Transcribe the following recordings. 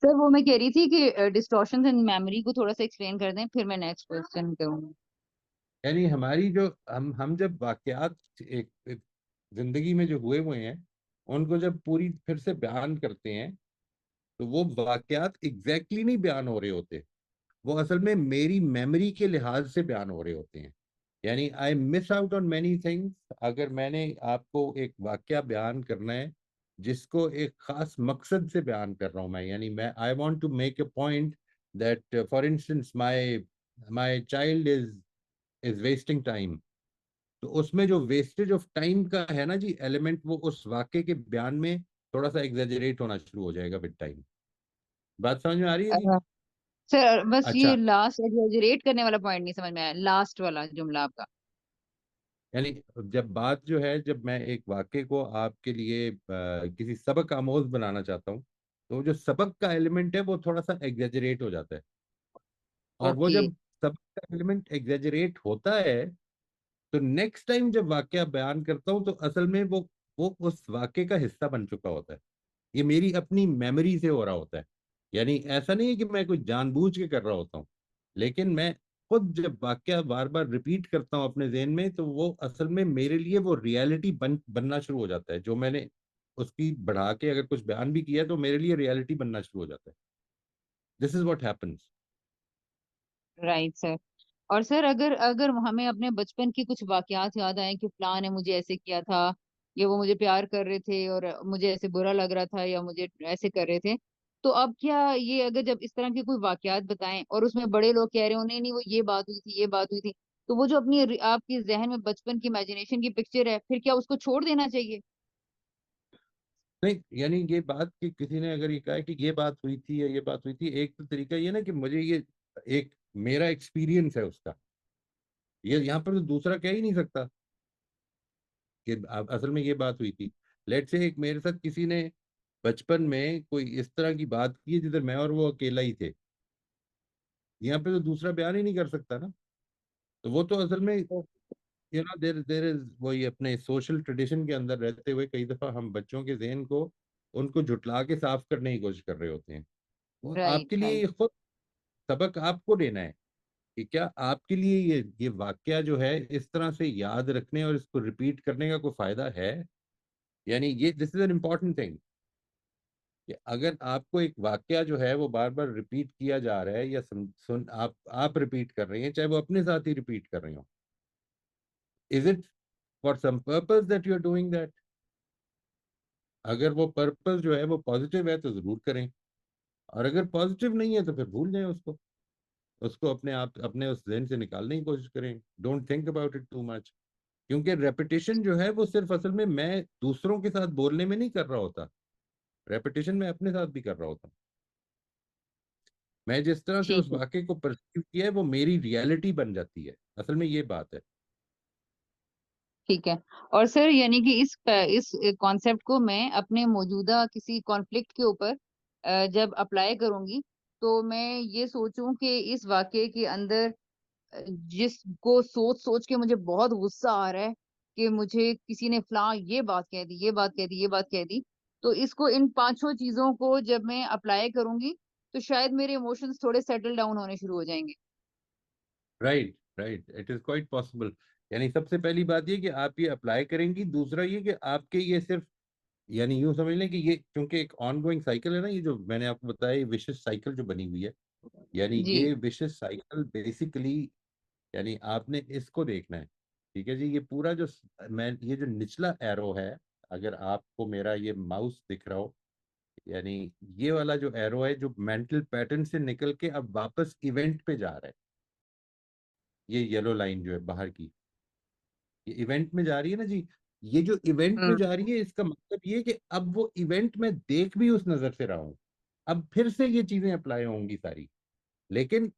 Sir वो मैं कह रही थी कि डिस्टॉर्शन इन मेमोरी को थोड़ा सा एक्सप्लेन कर दें, फिर मैं नेक्स्ट क्वेश्चन करूंगी। यानी हमारी जो हम जब वाकयात एक जिंदगी में जो हुए हुए हैं, उनको जब पूरी फिर से बयान करते हैं, तो वो वाकयात एग्जैक्टली नहीं बयान हो रहे होते। वो असल में मेरी मेमोरी के लिहाज से बयान हो रहे होते हैं। यानी I miss out on many things. अगर मैंने आपको एक वाकया बयान करना है जिसको एक खास मकसद से बयान कर रहा हूं मैं, यानी मैं I want to make a point that for instance my my child is wasting time. तो उसमें जो वेस्टेज ऑफ टाइम का है ना जी एलिमेंट, वो उस वाक्य के बयान में थोड़ा सा एग्जेजरेट होना शुरू हो जाएगा विद टाइम। बात समझ में आ रही है जी? सर बस ये अच्छा। लास्ट एग्जैजरेट करने वाला पॉइंट नहीं समझ में आया, लास्ट वाला जुमला आपका। यानी जब बात जो है, जब मैं एक वाक्य को आपके लिए किसी सबक आमोज बनाना चाहता हूँ, तो जो सबक का एलिमेंट है वो थोड़ा सा एग्जेजरेट हो जाता है। और वो ओके। जब सबक का एलिमेंट एग्जेजरेट होता है, तो नेक्स्ट टाइम जब वाक्य बयान करता हूँ, तो असल में वो उस वाक्य का हिस्सा बन चुका होता है। ये मेरी अपनी मेमोरी से हो रहा होता है। यानी ऐसा नहीं है कि मैं कोई जानबूझ के कर रहा होता हूँ, लेकिन मैं खुद जब वाक्य बार बार रिपीट करता हूँ अपने ज़हन में, तो वो असल में मेरे लिए वो रियलिटी बनना शुरू हो जाता है। जो मैंने उसकी बढ़ा के अगर कुछ बयान भी किया है, तो मेरे लिए रियलिटी बनना शुरू हो जाता है। This is what happens. Right sir. और सर अगर अगर हमें अपने बचपन की कुछ वाकयात याद आए कि फलां ने मुझे ऐसे किया था, या वो मुझे प्यार कर रहे थे और मुझे ऐसे बुरा लग रहा था, या मुझे ऐसे कर रहे थे, तो अब क्या ये अगर जब इस तरह की कोई वाकयात बताएं और उसमें बड़े लोग कह रहे हो नहीं नहीं वो ये बात हुई थी, ये बात हुई थी, तो वो जो अपनी आपकी जहन में बचपन की इमेजिनेशन की पिक्चर है, फिर क्या उसको छोड़ देना चाहिए? नहीं, यानी ये बात कि किसी ने अगर ये कहा है कि ये बात हुई थी या ये बात हुई थी, एक तो तरीका ये ना कि मुझे ये एक मेरा एक्सपीरियंस है उसका। ये यहाँ पर तो दूसरा कह ही नहीं सकता कि असल में ये बात हुई थी। लेट से एक मेरे साथ किसी ने बचपन में कोई इस तरह की बात की है जिधर मैं और वो अकेला ही थे, यहाँ पे तो दूसरा बयान ही नहीं कर सकता ना। तो वो तो असल में देर देर इज वही अपने सोशल ट्रेडिशन के अंदर रहते हुए कई दफा हम बच्चों के जहन को उनको झुटला के साफ करने की कोशिश कर रहे होते हैं। वो राइट आपके लिए राइट। ये खुद सबक आपको लेना है कि क्या आपके लिए ये वाक्य जो है इस तरह से याद रखने और इसको रिपीट करने का कोई फायदा है। यानी ये this is an important thing कि अगर आपको एक वाक्य जो है वो बार बार रिपीट किया जा रहा है, या सुन आप रिपीट कर रहे हैं, चाहे वो अपने साथ ही रिपीट कर रहे हो, is it for some purpose that you are doing that? अगर वो पर्पस जो है वो पॉजिटिव है तो जरूर करें, और अगर पॉजिटिव नहीं है तो फिर भूल जाएं उसको। उसको अपने आप अपने उस जहन से निकालने की कोशिश करें। Don't think about it too much. क्योंकि रेपिटेशन जो है वो सिर्फ असल में मैं दूसरों के साथ बोलने में नहीं कर रहा होता, रेपिटेशन मैं अपने साथ भी कर रहा होता हूँ। मैं जिस तरह से ठीक उस है। वाक्य को परसीव किया है वो मेरी रियलिटी बन जाती है। असल में ये बात है। ठीक है। और सर यानी कि इस कॉन्सेप्ट को मैं अपने मौजूदा किसी कॉन्फ्लिक्ट के ऊपर जब अप्लाई करूंगी, तो मैं ये सोचूं कि इस वाक्य के अंदर जिसको सोच सोच के मुझे बहुत गुस्सा आ रहा है कि मुझे किसी ने फलां ये बात कह दी, ये बात कह दी, ये बात कह दी, तो इसको इन पांचों चीजों को जब मैं अप्लाई करूंगी, तो शायद मेरे इमोशंस थोड़े सेटल डाउन होने शुरू हो जाएंगे। Right right, it is quite possible. यानी सबसे पहली बात ये कि आप ये अप्लाई करेंगी। दूसरा ये कि आपके ये सिर्फ, यानी यूं समझ लें कि ये क्योंकि एक ऑनगोइंग साइकिल है ना, ये जो मैंने आपको बताया, ये विशेष साइकिल जो बनी हुई है, यानी जी। ये विशेष साइकिल बेसिकली, यानी आपने इसको देखना है। ठीक है जी, ये पूरा जो मैं ये जो निचला एरो है, अगर आपको मेरा ये माउस दिख रहा हो, यानी ये वाला जो एरो है जो मेंटल पैटर्न से निकल के अब वापस इवेंट पे जा रहा है, ये येलो लाइन जो है बाहर की, ये इवेंट में जा रही है ना जी। ये जो इवेंट में हम्म। जा रही है, इसका मतलब ये कि अब वो इवेंट में देख भी उस नजर से रहा हूं। अब फिर से ये चीजें अप्लाई होंगी सारी, लेकिन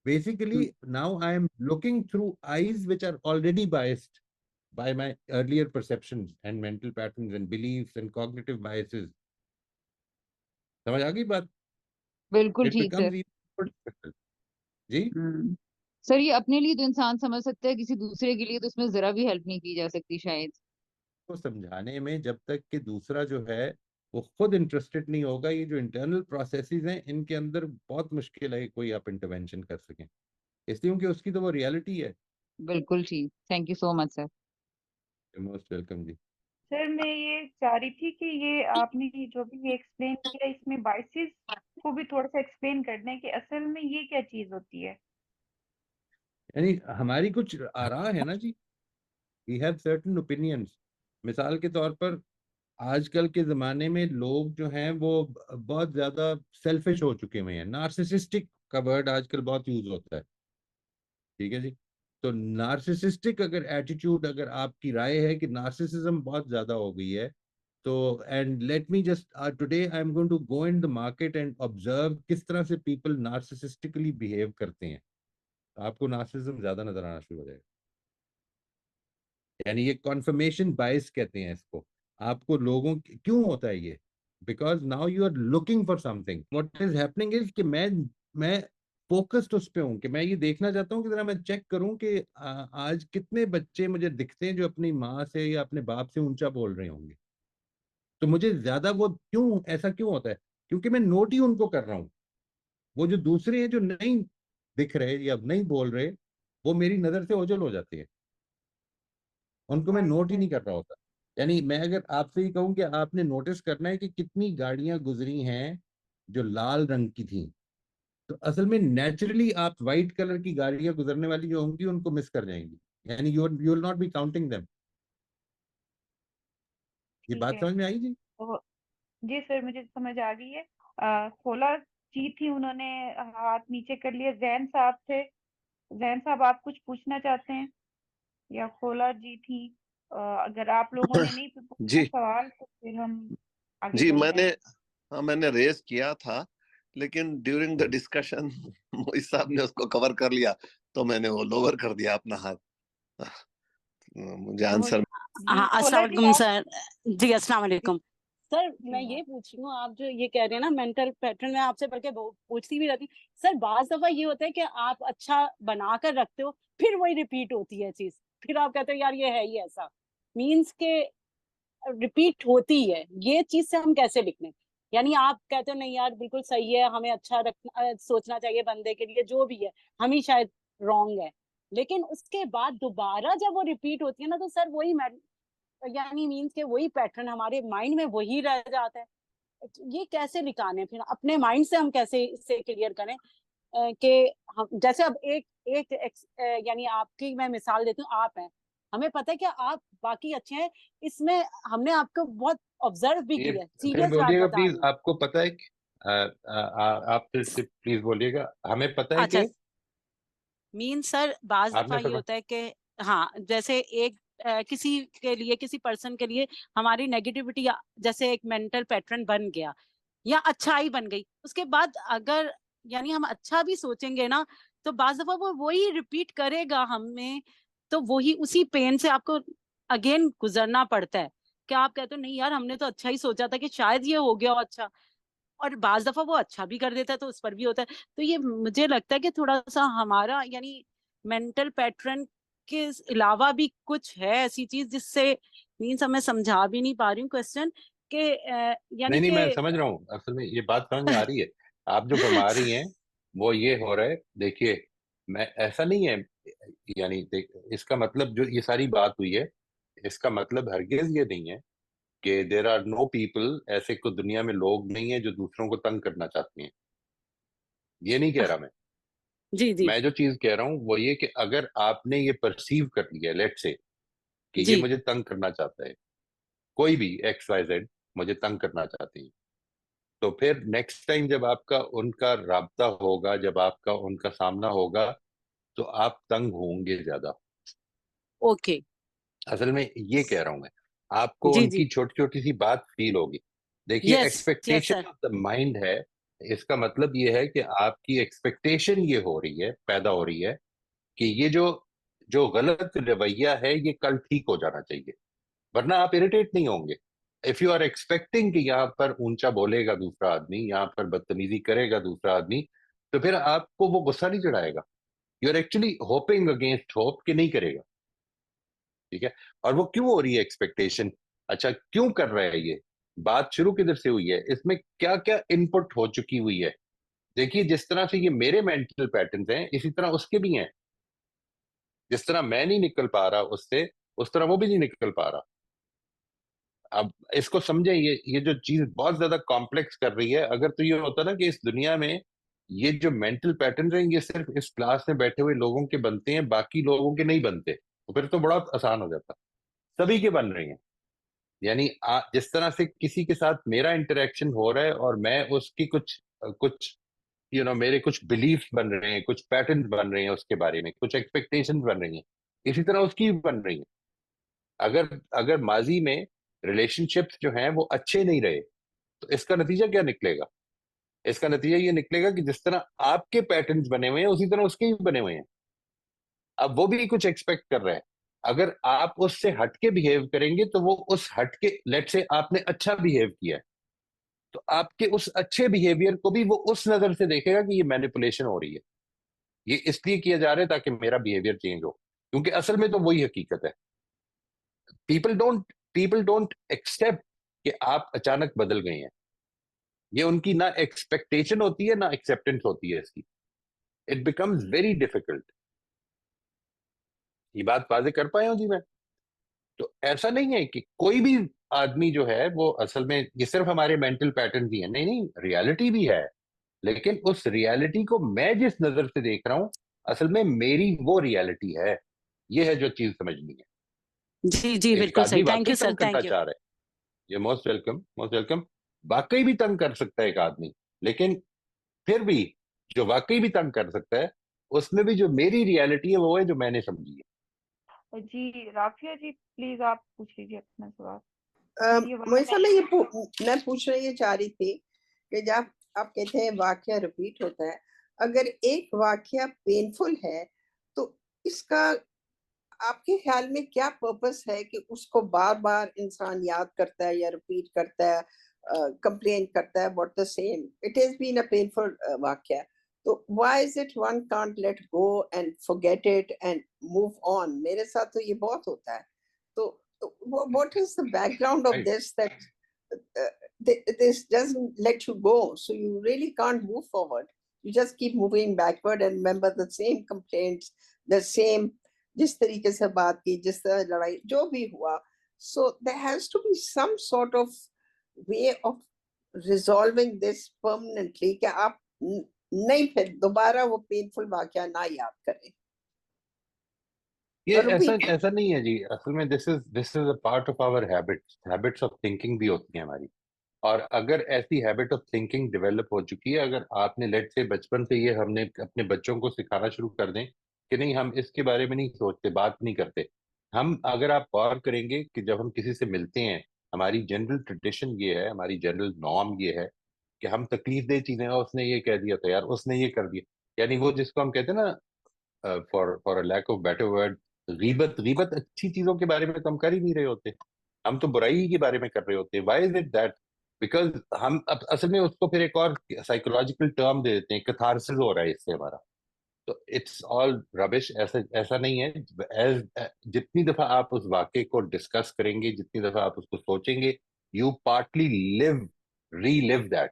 basically now I am looking through eyes which are already biased by my earlier perceptions and mental patterns and beliefs and cognitive biases. समझ आ गई बात? बिल्कुल It ठीक sir. becomes even more difficult. जी। हम्म। सर ये अपने लिए तो इंसान समझ सकता है, किसी दूसरे के लिए तो इसमें जरा भी हेल्प नहीं की जा सकती शायद। को समझाने में जब तक कि दूसरा जो है वो खुद इंटरेस्टेड नहीं होगा। ये जो इंटरनल प्रोसेसेस हैं इनके अंदर बहुत मुश्किल है कोई आप इंटरवेंशन कर सकें, इसलिए क्योंकि उसकी तो वो रियलिटी है। बिल्कुल ठीक, thank you so much sir. Most welcome जी। सर मैं ये चाह रही थी कि ये आपने जो भी ये एक्सप्लेन किया इसमें बाइसेस को भी थोड़ा सा एक्सप्लेन करना है कि असल में ये क्या चीज होती है। यानी हमारी कुछ आरा है ना जी, वी हैव सर्टेन ओपिनियंस। मिसाल के तौर पर आजकल के ज़माने में लोग जो हैं वो बहुत ज़्यादा सेल्फिश हो चुके हुए हैं। नार्सिसिस्टिक का वर्ड आजकल बहुत यूज होता है, ठीक है जी। तो नार्सिसिस्टिक अगर एटीट्यूड, अगर आपकी राय है कि नार्सिसिज्म बहुत ज़्यादा हो गई है, तो and let me just today I am going to go in the market and observe किस तरह से पीपल नार्सिसिस्टिकली बिहेव करते हैं, तो आपको नार्सिसिज्म ज़्यादा नजर आना शुरू हो जाएगा। यानी ये कॉन्फर्मेशन बायस कहते हैं इसको। आपको लोगों क्यों होता है ये? Because now you are looking for something, what is happening is कि मैं फोकस्ड उस पे हूँ कि मैं ये देखना चाहता हूँ कि जरा मैं चेक करूँ कि आज कितने बच्चे मुझे दिखते हैं जो अपनी माँ से या अपने बाप से ऊंचा बोल रहे होंगे। तो मुझे ज्यादा वो क्यों, ऐसा क्यों होता है? क्योंकि मैं नोट ही उनको कर रहा हूँ। वो जो दूसरे हैं जो नहीं दिख रहे या नहीं बोल रहे, वो मेरी नजर से ओझल हो जाते हैं, उनको मैं राइट नोट ही राइट। नहीं कर रहा होता। यानी मैं अगर आपसे ही कहूं कि आपने नोटिस करना है कि कितनी गाड़ियां गुजरी हैं जो लाल रंग की थी, तो असल में नेचुरली आप व्हाइट कलर की गाड़ियां गुजरने वाली जो होंगी उनको मिस कर जाएंगी। यानी you will not be counting them. ये ठीक बात है। समझ में आई जी? तो जी सर मुझे समझ आ गई है। खोला जी थी, उन्होंने हाथ नीचे कर लिए। जैन साहब थे। जैन साहब आप कुछ पूछना चाहते हैं या खोला जी थी? अगर आप लोगों ने नहीं पूछा जी सवाल तो फिर हम आगे जी बढ़ते मैंने, हैं। हाँ मैंने रेज किया था, लेकिन ड्यूरिंग द डिस्कशन मोहित साहब ने उसको कवर कर लिया, तो मैंने वो लोअर कर दिया अपना हाथ। मुझे तो आंसर। जी हाँ, खोला अस्सलाम जी वालेकुम आप। सर। जी अस्सलाम जी वालेकुम सर। मैं जी ये पूछ रही हूँ, आप जो ये कह रहे हैं ना मेंटल पैटर्न, में आपसे बल्कि पूछती भी रहती हूँ। सर बाज दफा ये होता है कि आप अच्छा बना कर रखते हो, फिर वही रिपीट होती है चीज, फिर आप कहते हो यार ये है ही ऐसा, मीन्स के रिपीट होती है। ये चीज से हम कैसे निकलें? यानी आप कहते हो नहीं यार बिल्कुल सही है, हमें अच्छा रखना सोचना चाहिए बंदे के लिए जो भी है, हम ही शायद रॉन्ग है, लेकिन उसके बाद दोबारा जब वो रिपीट होती है ना, तो सर वही यानी मीन्स के वही पैटर्न हमारे माइंड में वही रह जाता है। ये कैसे निकालें फिर अपने माइंड से, हम कैसे इससे क्लियर करें कि हम जैसे अब यानी आपकी मैं मिसाल देती हूँ, आप हैं, हमें पता है कि आप बाकी अच्छे हैं, इसमें हमने आपको बहुत ऑब्जर्व भी ये किया है, फिर सीरियस बात बोलिएगा बता प्लीज, रही हूँ। आपको पता है कि आप फिर से प्लीज बोलिएगा, हमें पता है अच्छा, कि मीन सर बाज दफा आपने ये थोड़ा। होता है कि हाँ, जैसे एक किसी के लिए, किसी पर्सन के लिए हमारी नेगेटिविटी जैसे एक मेंटल पैटर्न बन गया या अच्छाई बन गई, उसके बाद अगर यानी हम अच्छा भी सोचेंगे ना, तो बाज दफा वो वही रिपीट करेगा हमें, तो वही उसी पेन से आपको अगेन गुजरना पड़ता है कि आप कहते हो नहीं यार हमने तो अच्छा ही सोचा था कि शायद ये हो गया हो अच्छा, और बाज दफा वो अच्छा भी कर देता है तो उस पर भी होता है। तो ये मुझे लगता है कि थोड़ा सा हमारा यानी मेंटल पैटर्न के अलावा भी कुछ है ऐसी चीज जिससे मीन्स हमें समझा भी नहीं पा रही हूँ क्वेश्चन के नहीं यानी नहीं, कि मैं समझ रहा हूँ, असल में ये बात समझ में आ रही है। आप जो फरमा रही हैं वो ये हो रहा है, देखिए, मैं ऐसा नहीं है, यानी इसका मतलब जो ये सारी बात हुई है, इसका मतलब हरगिज ये नहीं है कि देर आर नो पीपल, ऐसे को दुनिया में लोग नहीं है जो दूसरों को तंग करना चाहते हैं, ये नहीं कह रहा मैं। जी जी मैं जो चीज कह रहा हूँ वो ये कि अगर आपने ये परसीव कर लिया, लेट से, कि ये जी। मुझे तंग करना चाहता है, कोई भी एक्स वाई जेड मुझे तंग करना चाहते हैं, तो फिर नेक्स्ट टाइम जब आपका उनका राब्ता होगा, जब आपका उनका सामना होगा, तो आप तंग होंगे ज्यादा। ओके। असल में ये कह रहा हूं मैं, आपको जी जी। उनकी छोटी छोटी सी बात फील होगी। देखिए, yes yes expectation sir. Of the mind है, इसका मतलब ये है कि आपकी एक्सपेक्टेशन ये हो रही है, पैदा हो रही है कि ये जो जो गलत रवैया है ये कल ठीक हो जाना चाहिए, वरना आप इरिटेट नहीं होंगे। इफ यू आर एक्सपेक्टिंग कि यहाँ पर ऊंचा बोलेगा दूसरा आदमी, यहाँ पर बदतमीजी करेगा दूसरा आदमी, तो फिर आपको वो गुस्सा नहीं चढ़ाएगा। You are actually hoping against hope कि नहीं करेगा, ठीक है। और वो क्यों हो रही है एक्सपेक्टेशन? अच्छा, क्यों कर रहा है ये? बात शुरू किधर से हुई है, इसमें क्या क्या इनपुट हो चुकी हुई है। देखिए जिस तरह से ये मेरे मेंटल पैटर्न्स हैं, इसी तरह उसके भी हैं। जिस तरह मैं नहीं निकल पा रहा उससे, उस तरह वो भी नहीं निकल पा रहा। अब इसको समझे, ये जो चीज बहुत ज्यादा कॉम्प्लेक्स कर रही है। अगर तो ये होता ना कि इस दुनिया में ये जो मेंटल पैटर्न हैं ये सिर्फ इस क्लास में बैठे हुए लोगों के बनते हैं, बाकी लोगों के नहीं बनते, तो फिर तो बड़ा आसान हो जाता। सभी के बन रही हैं। यानी जिस तरह से किसी के साथ मेरा इंटरेक्शन हो रहा है और मैं उसकी कुछ कुछ मेरे कुछ बिलीफ बन रहे हैं, कुछ पैटर्न बन रहे हैं उसके बारे में, कुछ एक्सपेक्टेशंस बन रही हैं, इसी तरह उसकी भी बन रही हैं। अगर अगर माजी में रिलेशनशिप्स जो हैं वो अच्छे नहीं रहे, तो इसका नतीजा क्या निकलेगा? इसका नतीजा ये निकलेगा कि जिस तरह आपके पैटर्न्स बने हुए हैं उसी तरह उसके भी बने हुए हैं। अब वो भी कुछ एक्सपेक्ट कर रहा है। अगर आप उससे हटके बिहेव करेंगे तो वो उस हटके, लेट से आपने अच्छा बिहेव किया है, तो आपके उस अच्छे बिहेवियर को भी वो उस नजर से देखेगा कि ये मैनिपुलेशन हो रही है, ये इसलिए किया जा रहा है ताकि मेरा बिहेवियर चेंज हो। क्योंकि असल में तो वही हकीकत है। पीपल डोंट एक्सेप्ट कि आप अचानक बदल गए हैं। ये उनकी ना एक्सपेक्टेशन होती है ना एक्सेप्टेंस होती है इसकी। It becomes very difficult. ये बात वाजे कर पाए हो जी मैं? तो ऐसा नहीं है कि कोई भी आदमी जो है वो असल में ये सिर्फ हमारे मेंटल पैटर्न ही है, नहीं नहीं, रियलिटी भी है। लेकिन उस रियलिटी को मैं जिस नजर से देख रहा हूं, असल में मेरी वो रियलिटी है। ये है जो चीज समझनी है। जी जी, एक बिल्कुल आदमी सही। थैंक वाकई यू सर, तंग करना थैंक यू। चाह रहा है, ये मोस्ट वेलकम, मोस्ट वेलकम। वाकई भी तंग कर सकता है एक आदमी, लेकिन फिर भी जो वाकई भी तंग कर सकता है, उसमें भी जो मेरी रियलिटी है वो है जो मैंने समझी है। जी राफिया जी, प्लीज आप पूछ लीजिए अपना सवाल। ये मोइसा, मैं पूछना ये चाह रही थी कि जब आप कहते हैं वाकया रिपीट होता है, अगर एक वाकया पेनफुल है तो इसका आपके ख्याल में क्या पर्पस है कि उसको बार बार इंसान याद करता है या रिपीट करता है, कंप्लेन करता है about the same? It has been a painful वाकया, तो why is it one can't let go and forget it and move on? मेरे साथ तो ये बहुत होता है। तो what is the background of Right. this, that this doesn't let you go, so you really can't move forward? You just keep moving backward and remember the same complaints, the same, जिस तरीके से बात की, जिस तरह लड़ाई जो भी हुआ. So there has to be some sort of way of resolving this permanently, कि आप नहीं फिर दोबारा वो पेनफुल वाकया ना याद करें. ये और ऐसा repeat. ऐसा नहीं है जी। असल में this is a part of our habits, habits of thinking भी होती है हमारी। और अगर ऐसी हैबिट ऑफ थिंकिंग डेवलप हो चुकी है, अगर आपने लेट से बचपन से ये हमने अपने बच्चों को सिखाना शुरू कर दें कि नहीं हम इसके बारे में नहीं सोचते, बात नहीं करते। हम, अगर आप गौर करेंगे कि जब हम किसी से मिलते हैं, हमारी जनरल ट्रेडिशन ये है, हमारी जनरल नॉर्म ये है कि हम तकलीफ दे चीजें, उसने ये कह दिया था यार, उसने ये कर दिया, यानी वो जिसको हम कहते हैं ना, for for a lack of better word, गीबत। गीबत अच्छी चीजों के बारे में तो हम कर ही नहीं रहे होते, हम तो बुराई के बारे में कर रहे होते हैं। Why is it that? Because हम अब असल में उसको फिर एक और साइकोलॉजिकल टर्म दे देते हैं, कैथारसिस हो रहा है इससे हमारा। तो इट्स ऑल रबिश। ऐसा ऐसा नहीं है। जितनी दफा आप उस वाक्य को डिस्कस करेंगे, जितनी दफा आप उसको सोचेंगे, you partly live, relive that.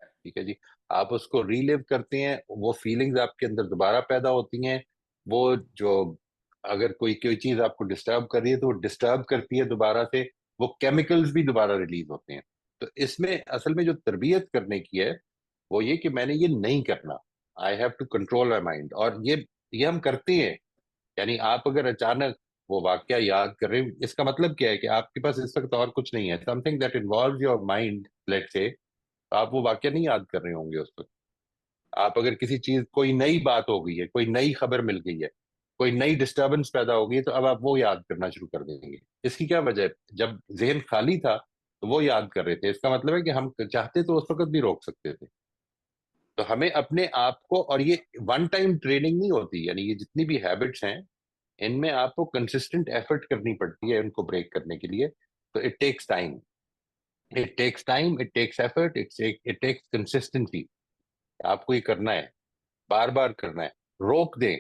ठीक है जी। आप उसको रीलिव करते हैं, वो फीलिंग्स आपके अंदर दोबारा पैदा होती हैं। वो जो, अगर कोई कोई चीज आपको डिस्टर्ब कर रही है तो वो डिस्टर्ब करती है दोबारा से, वो केमिकल्स भी दोबारा रिलीज होते हैं। तो इसमें असल में जो तरबियत करने की है वो ये कि मैंने ये नहीं करना, I have to control my mind. और ये हम करते हैं। यानी आप अगर अचानक वो वाक्य याद कर रहे हैं, इसका मतलब क्या है कि आपके पास इस वक्त और कुछ नहीं है, something that involve your mind, let say, आप वो वाक्य नहीं याद कर रहे होंगे उस वक्त। आप अगर किसी चीज, कोई नई बात हो गई है, कोई नई खबर मिल गई है, कोई नई डिस्टरबेंस पैदा हो गई है, तो अब आप वो याद करना शुरू कर देंगे। इसकी क्या वजह है? जब जहन खाली था तो वो याद कर रहे थे। इसका मतलब है कि हम चाहते तो उस वक्त भी रोक सकते थे। तो हमें अपने आप को, और ये वन टाइम ट्रेनिंग नहीं होती, यानी ये जितनी भी हैबिट्स हैं इनमें आपको कंसिस्टेंट एफर्ट करनी पड़ती है इनको ब्रेक करने के लिए। तो it takes time, it takes time, it takes effort, it takes consistency. आपको ये करना है, बार बार करना है। रोक दें,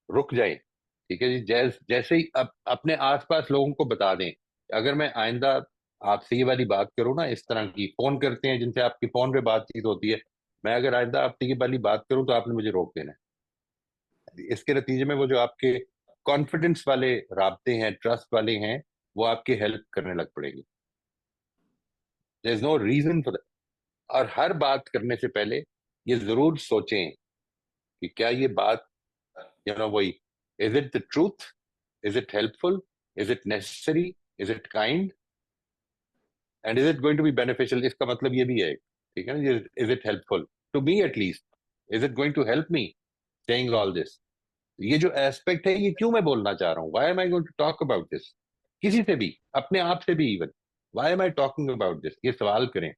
रुक जाए। ठीक है जी। जैसे ही अपने आसपास लोगों को बता दें, अगर मैं आइंदा आपसे ये वाली बात करूँ ना, इस तरह की फोन करते हैं जिनसे आपकी फोन पे बातचीत होती है, मैं अगर आइंदा आपसे ये वाली बात करूँ तो आपने मुझे रोक देना है। इसके नतीजे में वो जो आपके कॉन्फिडेंस वाले राब्ते हैं, ट्रस्ट वाले हैं, वो आपकी हेल्प करने लग पड़ेगी। There is no reason for that. और हर बात करने से पहले ये जरूर सोचें कि क्या ये बात, वही, is it the truth, is it helpful, is it necessary, is it kind, and is it going to be beneficial. इसका मतलब ये भी है, ठीक है ना, is it helpful to me at least, is it going to help me saying all this. ये जो एस्पेक्ट है, ये क्यों मैं बोलना चाह रहा हूँ, why am I going to talk about this, किसी से भी, अपने आप से भी even, why am I talking about this, ये सवाल करें।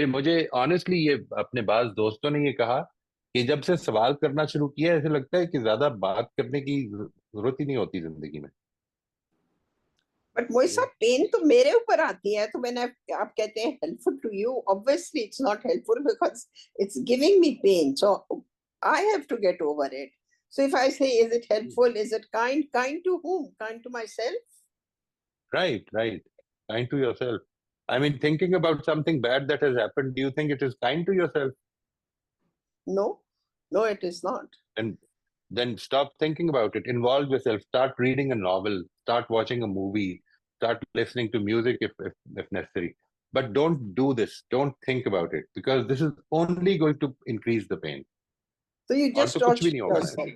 मुझे ऑनेस्टली ये अपने बाज दोस्तों ने ये कहा कि जब से सवाल करना शुरू किया, ऐसे लगता है कि ज्यादा बात करने की जरूरत ही नहीं होती जिंदगी में। बट मोइसा, पेन तो मेरे ऊपर आती है, तो मैंने आप कहते हैं helpful to you, obviously it's not helpful because it's giving me pain, so I have to get over it. So if I say, is it helpful, is it kind? Kind to whom? Kind to myself? Right. Kind to yourself. I mean, thinking about something bad that has happened, do you think it is kind to yourself? No, it is not. And then stop thinking about it. Involve yourself. Start reading a novel. Start watching a movie. Start listening to music if necessary. But don't do this. Don't think about it, because this is only going to increase the pain. So you और just तो कुछ भी torture नहीं होगा ना। yourself.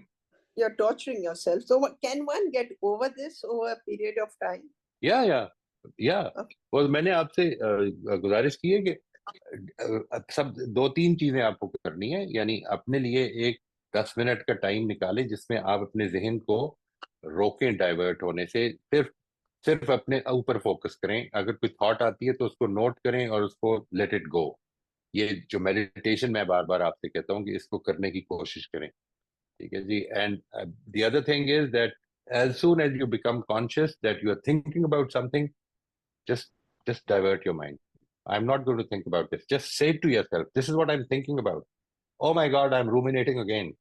You're torturing yourself. So can one get over this over a period of time? या Okay. वो मैंने आपसे गुजारिश की है कि सब 2-3 चीजें आपको करनी है। यानी अपने लिए एक 10 मिनट का टाइम निकालें जिसमें आप अपने जहन को रोकें डाइवर्ट होने से, सिर्फ अपने ऊपर फोकस करें। अगर कोई थॉट आती है तो उसको नोट करें और उसको लेट इट गो। ये जो मेडिटेशन मैं बार बार आपसे कहता हूँ कि इसको करने की कोशिश करें, ठीक है जी। And the other thing is that as soon as you become conscious that you are thinking about something, just divert your mind. I'm not going to think about this. Just say to yourself, this is what I'm thinking about. Oh my God, I'm ruminating again.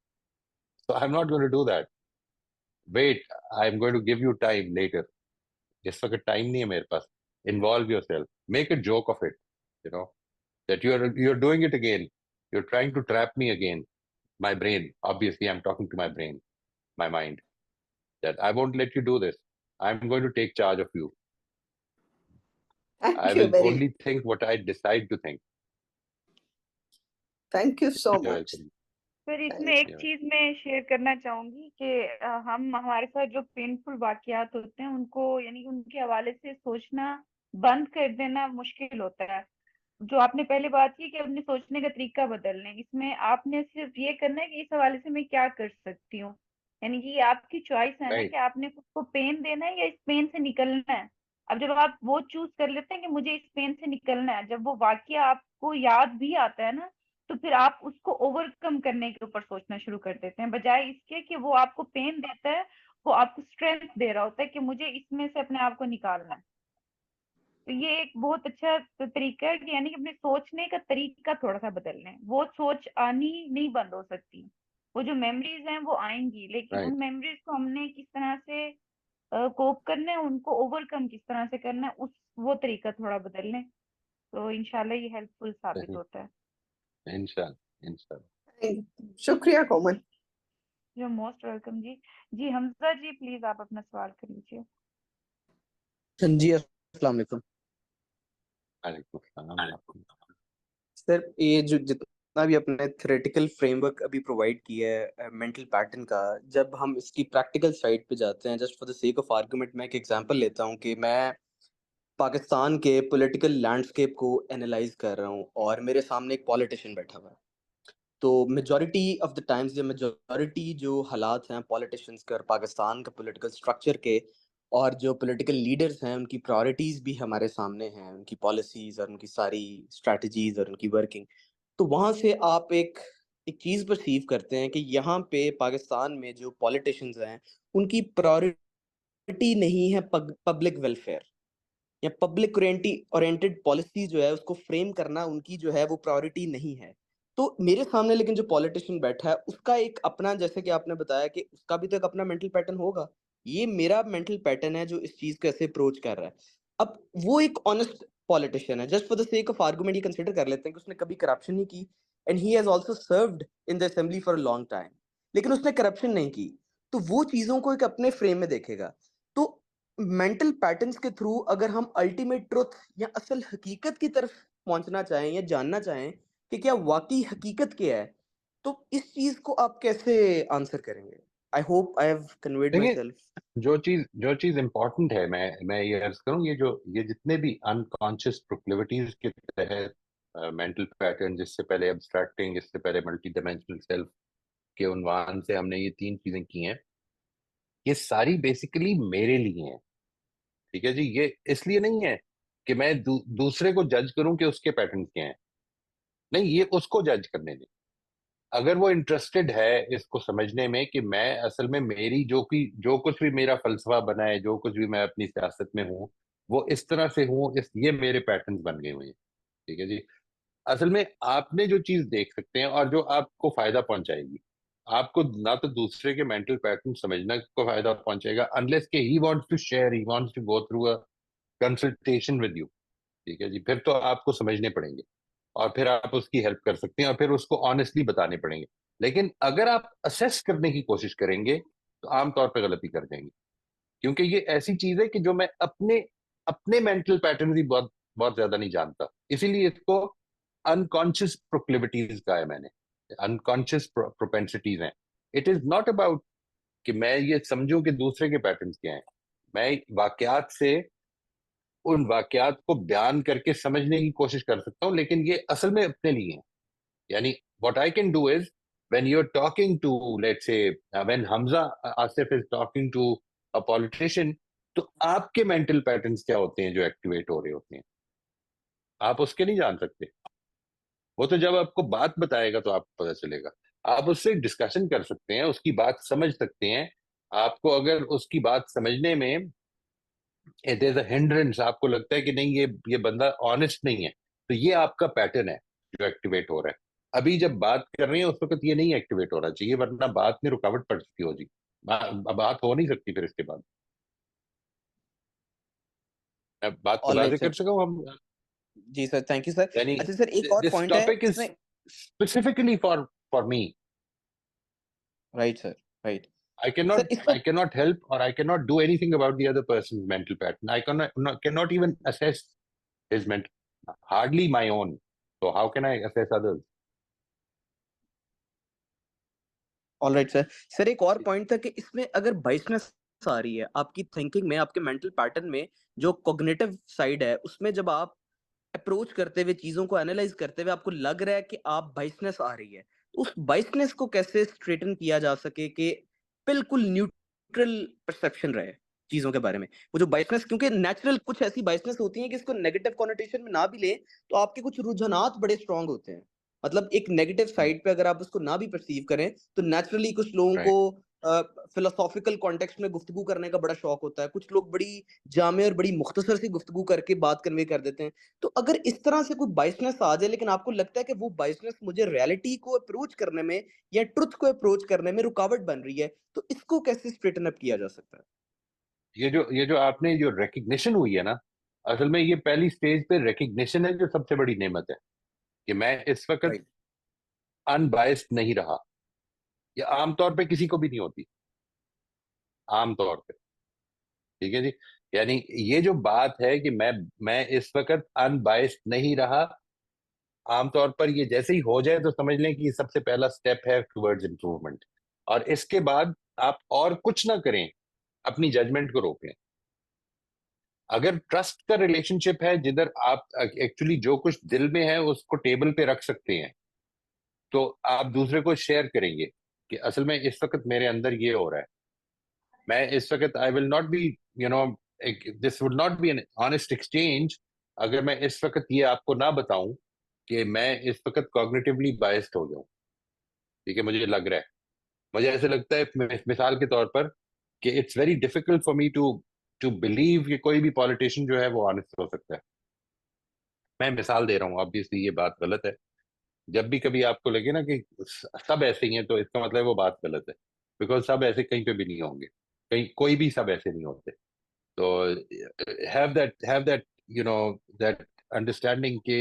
So I'm not going to do that. Wait, I'm going to give you time later. Just for time nahi hai mere paas. Involve yourself. Make a joke of it. That you're doing it again. You're trying to trap me again. My brain. Obviously, I'm talking to my brain, my mind. That I won't let you do this. I'm going to take charge of you. Thank I you will only think what I decide to think. Thank you so You're much. welcome. फिर इसमें Thanks. एक चीज मैं share करना चाहूंगी कि हम हमारे साथ जो पेनफुल वाकयात होते हैं उनको यानी कि उनके हवाले से सोचना बंद कर देना मुश्किल होता है। जो आपने पहले बात की कि अपने सोचने का तरीका बदलना है, इसमें आपने सिर्फ ये करना है कि इस हवाले से मैं क्या कर सकती हूँ, यानी कि ये आपकी चॉइस है ना Right. कि आपने खुद को पेन देना है या इस पेन से निकलना है। अब जब आप वो चूज कर लेते हैं कि मुझे इस पेन से निकलना है, जब वो वाकया आपको याद भी आता है ना, तो फिर आप उसको ओवरकम करने के ऊपर सोचना शुरू कर देते हैं, बजाय इसके कि वो आपको पेन देता है, वो आपको स्ट्रेंथ दे रहा होता है कि मुझे इसमें से अपने आप को निकालना है। तो ये एक बहुत अच्छा तरीका है कि यानी कि अपने सोचने का तरीका थोड़ा सा बदलना है। वो सोच आनी नहीं बंद हो सकती, वो जो मेमोरीज हैं वो आएंगी, लेकिन Right. उन मेमोरीज को हमने किस तरह से कोप करना है, उनको ओवरकम किस तरह से करना है, उस वो तरीका थोड़ा बदल लें, तो इंशाल्लाह ये हेल्पफुल साबित सही। होता है। इंशाल्लाह। शुक्रिया कोमल. यू मोस्ट वेलकम जी। जी हमजा जी, प्लीज आप अपना सवाल कर लीजिए। जी अस्सलाम वालेकुम वालेकुम अस्सलाम। सर। ये जो जितना भी अपने थ्योरेटिकल फ्रेमवर्क अभी प्रोवाइड किया है मेंटल पैटर्न का, जब हम इसकी प्रैक्टिकल साइड पे जाते हैं, just for the sake of argument मैं एक एग्जांपल लेता हूँ कि मैं पाकिस्तान के पॉलिटिकल लैंडस्केप को एनालाइज कर रहा हूँ और मेरे सामने एक पॉलिटिशियन बैठा हुआ है। तो मेजॉरिटी ऑफ द टाइम्स या मेजॉरिटी जो हालात हैं पॉलिटिशियंस के और पाकिस्तान का पॉलिटिकल स्ट्रक्चर के और जो पॉलिटिकल लीडर्स हैं उनकी प्रायोरिटीज़ भी हमारे सामने हैं, उनकी पॉलिसीज़ और उनकी सारी स्ट्रैटेजीज़ और उनकी वर्किंग। तो वहाँ से आप एक चीज़ परसीव करते हैं कि यहाँ पे पाकिस्तान में जो पॉलिटिशियंस हैं उनकी प्रायोरिटी नहीं है पब्लिक वेलफेयर या पब्लिक ओरिएंटेड पॉलिसी जो है उसको फ्रेम करना उनकी जो है वो प्रायोरिटी नहीं है। तो मेरे सामने लेकिन जो पॉलिटिशियन बैठा है उसका एक अपना, जैसे कि आपने बताया कि उसका भी तो एक अपना मेंटल पैटर्न होगा। ये मेरा मेंटल पैटर्न है जो इस चीज को ऐसे अप्रोच कर रहा है। अब वो एक ऑनेस्ट पॉलिटिशियन है, just for the sake of argument ये कंसिडर कर लेते हैं कि उसने कभी करप्शन नहीं की and he has also served in the assembly for a long time, लेकिन उसने करप्शन नहीं की, तो वो चीजों को एक अपने फ्रेम में देखेगा। तो मेंटल पैटर्न्स के थ्रू अगर हम अल्टीमेट ट्रुथ या असल हकीकत की तरफ पहुंचना चाहें या जानना चाहें कि क्या वाकई हकीकत क्या है, तो इस चीज को आप कैसे आंसर करेंगे? I hope I have conveyed my देखिए, सेल्फ। जो चीज इम्पोर्टेंट है, मैं ये अर्ज करूं, ये जितने भी अनकॉन्शियस प्रोक्लिविटीज के तहत मेंटल पैटर्न, जिससे पहले एब्स्ट्रैक्टिंग, जिससे पहले मल्टी डायमेंशनल सेल्फ के उन्वान से हमने ये 3 चीजें की हैं, ये सारी बेसिकली मेरे लिए हैं। ठीक है जी, ये इसलिए नहीं है कि मैं दूसरे को जज करूं कि उसके पैटर्न क्या हैं। नहीं, ये उसको जज करने दें। अगर वो इंटरेस्टेड है इसको समझने में कि मैं असल में मेरी जो कुछ भी मेरा फलसफा बना है, जो कुछ भी मैं अपनी सियासत में हूँ, वो इस तरह से हूँ, ये मेरे पैटर्न्स बन गए हुए हैं। ठीक है जी। असल में आपने जो चीज देख सकते हैं और जो आपको फायदा पहुंचाएगी, आपको ना तो दूसरे के मेंटल पैटर्न समझने को फायदा पहुंचेगा, अनलेस के he wants to share, he wants to go through a consultation with you. ठीक है जी, फिर तो आपको समझने पड़ेंगे और फिर आप उसकी हेल्प कर सकते हैं और फिर उसको ऑनेस्टली बताने पड़ेंगे। लेकिन अगर आप असेस करने की कोशिश करेंगे तो आमतौर पर गलती कर जाएंगे, क्योंकि ये ऐसी चीज है कि जो मैं अपने अपने मेंटल पैटर्न भी बहुत बहुत ज्यादा नहीं जानता, इसीलिए इसको अनकॉन्शियस प्रोक्लिविटीज का है मैंने, अनकॉन्शियस प्रोपेंसिटीज हैं। इट इज नॉट अबाउट कि मैं ये समझूं कि दूसरे के पैटर्न्स क्या हैं। मैं वाकयात से उन वाकयात को बयान करके समझने की कोशिश कर सकता हूँ, लेकिन ये असल में अपने लिए है। यानी what I can do is, when you're talking to, let's say, when Hamza Asif is talking to a politician, तो आपके मेंटल पैटर्न्स क्या होते हैं जो एक्टिवेट हो रहे होते हैं, आप उसके नहीं जान सकते। वो तो जब आपको बात बताएगा तो आपको पता चलेगा। आप उससे डिस्कशन कर सकते हैं, उसकी बात समझ सकते हैं। आपको अगर उसकी बात समझने में इट इज अ हिंड्रेंस, आपको लगता है कि नहीं ये बंदा ऑनेस्ट नहीं है, तो ये आपका पैटर्न है जो एक्टिवेट हो रहा है। अभी जब बात कर रहे हैं उस वक्त ये नहीं एक्टिवेट हो रहा चाहिए, वरना बात में रुकावट पड़ सकती हो जी। बात हो नहीं सकती फिर इसके बाद। मैं बात को ऑल वाजे राइट कर सर। सका हूं हम? जी सर, थैंक यू सर। यानी अच्छा सर, एक और दिस पॉइंट है टॉपिक इज इसमें। Specifically for me. Right sir, right I sir. cannot इसमें I cannot help or I cannot do anything about the other person's mental pattern. I cannot even assess his mental, hardly my own. So how can I assess others? All right sir. Sir, एक और point था कि इसमें अगर बाइसनेस आ रही है आपकी thinking में, आपके मेंटल पैटर्न में, जो कॉग्निटिव साइड है उसमें, जब आप अप्रोच करते हुए चीजों को एनालाइज करते हुए आपको लग रहा है कि आप बाइसनेस आ रही है, तो उस बाइसनेस को कैसे स्ट्रेटन किया जा सके कि बिल्कुल न्यूट्रल परसेप्शन रहे चीजों के बारे में। वो जो बाइसनेस, क्योंकि नेचुरल कुछ ऐसी बाइसनेस होती है कि इसको नेगेटिव कॉनोटेशन में ना भी ले तो आपके कुछ रुझानात बड़े स्ट्रांग होते हैं। मतलब एक नेगेटिव साइड पे अगर आप उसको ना भी परसीव करें तो नेचुरली कुछ लोगों Right. को फिलोसॉफिकल कॉन्टेक्स्ट में गुफ्तगू करने का बड़ा शौक होता है, कुछ लोग बड़ी जामे और बड़ी मुख्तसर सी गुफ्तगू करके बात कन्वे कर देते हैं। तो अगर इस तरह से कोई बाइसनेस आ जाए लेकिन आपको लगता है कि वो बाइसनेस मुझे रियलिटी को अप्रोच करने में या ट्रुथ को अप्रोच करने में रुकावट बन रही है, तो इसको कैसे स्ट्रेटन अप किया जा सकता है? ये जो आपने जो रिकग्निशन हुई है ना, असल में ये पहली स्टेज पे रिकग्निशन है जो सबसे बड़ी नेमत है, कि मैं इस वक्त राइट। अनबायस्ड नहीं रहा। ये आमतौर पे किसी को भी नहीं होती, आमतौर पे। ठीक है जी। यानी ये जो बात है कि मैं इस वक्त अनबायस्ड नहीं रहा, आमतौर पर ये जैसे ही हो जाए तो समझ लें कि ये सबसे पहला स्टेप है टुवर्ड्स इम्प्रूवमेंट। और इसके बाद आप और कुछ ना करें, अपनी जजमेंट को रोकें। अगर ट्रस्ट का रिलेशनशिप है जिधर आप एक्चुअली जो कुछ दिल में है उसको टेबल पे रख सकते हैं, तो आप दूसरे को शेयर करेंगे कि असल में इस वक्त मेरे अंदर ये हो रहा है। मैं इस वक्त I will not be, you know, this would not be an honest exchange अगर मैं इस वक्त ये आपको ना बताऊं कि मैं इस वक्त कॉग्निटिवली बायस्ड हो जाऊं। ठीक है, मुझे लग रहा है, मुझे ऐसे लगता है मिसाल के तौर पर कि it's very difficult for me to to believe कि कोई भी पॉलिटिशियन जो है वो ऑनेस्ट हो सकता है। मैं मिसाल दे रहा हूँ, ऑब्वियसली ये बात गलत है। जब भी कभी आपको लगे ना कि सब ऐसे ही हैं, तो इसका मतलब वो बात गलत है, बिकॉज सब ऐसे कहीं पे भी नहीं होंगे, कहीं कोई भी सब ऐसे नहीं होते। तो have that you know that understanding के